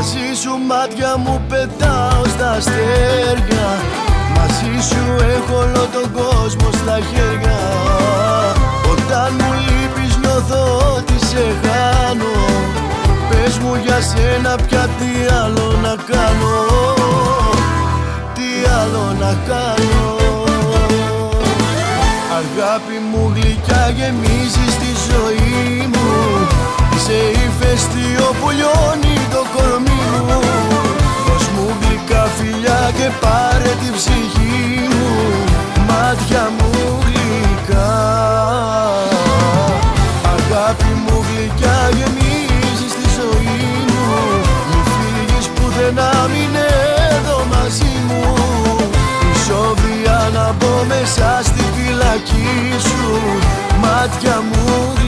Μαζί σου μάτια μου πετάω στα αστέρια, μαζί σου έχω όλο τον κόσμο στα χέρια. Όταν μου λείπεις νιώθω ότι σε χάνω. Πες μου για σένα πια τι άλλο να κάνω, τι άλλο να κάνω. Αγάπη μου γλυκιά γεμίζεις τη ζωή μου, είσαι ηφαιστείο που λιώνει το κορμί μου. Δώσ' μου γλυκά φιλιά και πάρε την ψυχή μου, μάτια μου γλυκά. Αγάπη μου γλυκιά γεμίζεις τη ζωή μου, μη φύγεις πουθενά, μείνε εδώ μαζί μου. Ισόβια να μπω μέσα στη φυλακή σου, μάτια μου γλυκά.